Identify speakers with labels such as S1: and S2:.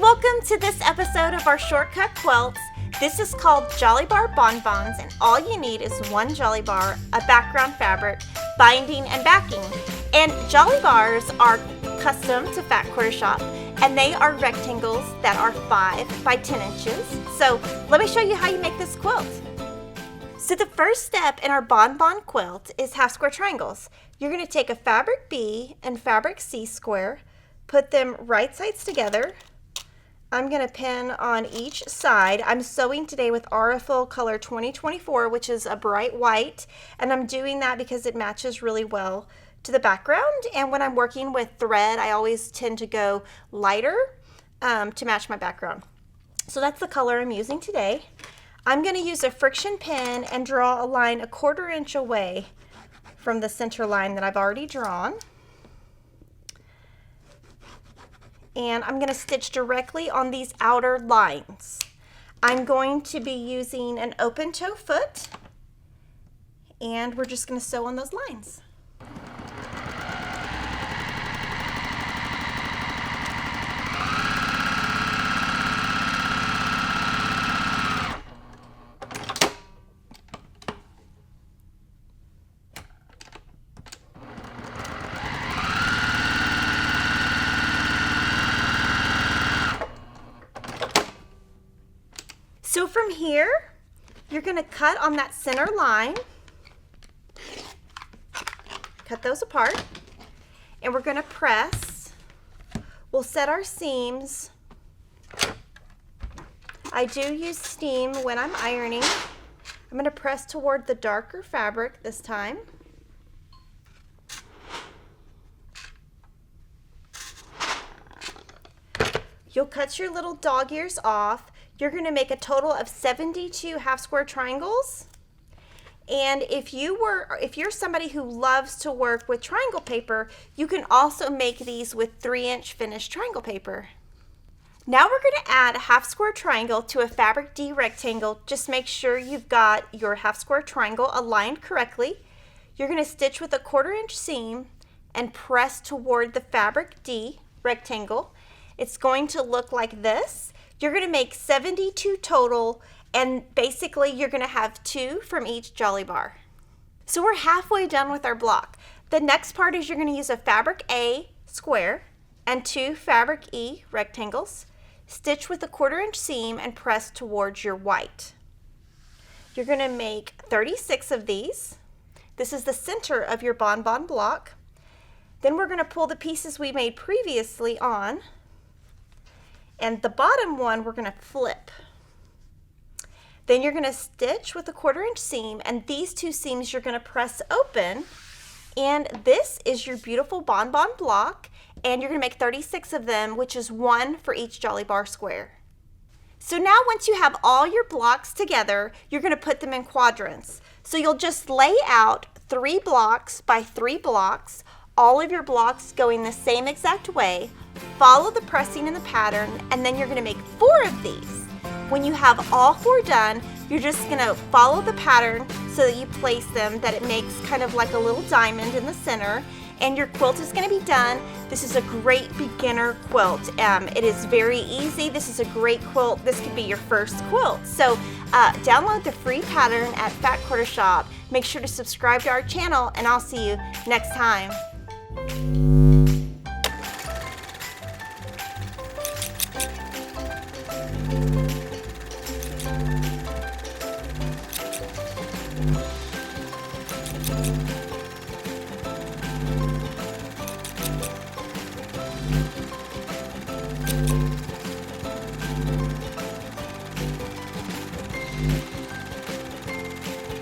S1: Welcome to this episode of our Shortcut Quilts. This is called Jolly Bar Bonbons, and all you need is one Jolly Bar, a background fabric, binding, and backing. And Jolly Bars are custom to Fat Quarter Shop, and they are rectangles that are 5 by 10 inches. So let me show you how you make this quilt. So the first step in our bonbon quilt is half square triangles. You're going to take a fabric B and fabric C square, put them right sides together. I'm going to pin on each side. I'm sewing today with Aurifil color 2024, which is a bright white, and I'm doing that because it matches really well to the background. And when I'm working with thread, I always tend to go lighter to match my background. So that's the color I'm using today. I'm going to use a friction pin and draw a line 1/4 inch away from the center line that I've already drawn. And I'm going to stitch directly on these outer lines. I'm going to be using an open toe foot, and we're just going to sew on those lines. So from here, you're going to cut on that center line, cut those apart, and we're going to press. We'll set our seams. I do use steam when I'm ironing. I'm going to press toward the darker fabric this time. You'll cut your little dog ears off. You're going to make a total of 72 half square triangles. And if you're somebody who loves to work with triangle paper, you can also make these with 3-inch finished triangle paper. Now we're going to add a half square triangle to a fabric D rectangle. Just make sure you've got your half square triangle aligned correctly. You're going to stitch with a 1/4 inch seam and press toward the fabric D rectangle. It's going to look like this. You're going to make 72 total, and basically you're going to have 2 from each Jolly Bar. So we're halfway done with our block. The next part is you're going to use a fabric A square and 2 fabric E rectangles. Stitch with a 1/4 inch seam and press towards your white. You're going to make 36 of these. This is the center of your bonbon block. Then we're going to pull the pieces we made previously on. And the bottom one we're going to flip. Then you're going to stitch with a 1/4 inch seam, and these 2 seams you're going to press open. And this is your beautiful bonbon block, and you're going to make 36 of them, which is 1 for each Jolly Bar square. So now once you have all your blocks together, you're going to put them in quadrants. So you'll just lay out 3 blocks by 3 blocks, all of your blocks going the same exact way. Follow the pressing in the pattern, and then you're going to make 4 of these. When you have all 4 done, you're just going to follow the pattern so that you place them, that it makes kind of like a little diamond in the center, and your quilt is going to be done. This is a great beginner quilt. It is very easy. This is a great quilt. This could be your first quilt. So download the free pattern at Fat Quarter Shop. Make sure to subscribe to our channel, and I'll see you next time.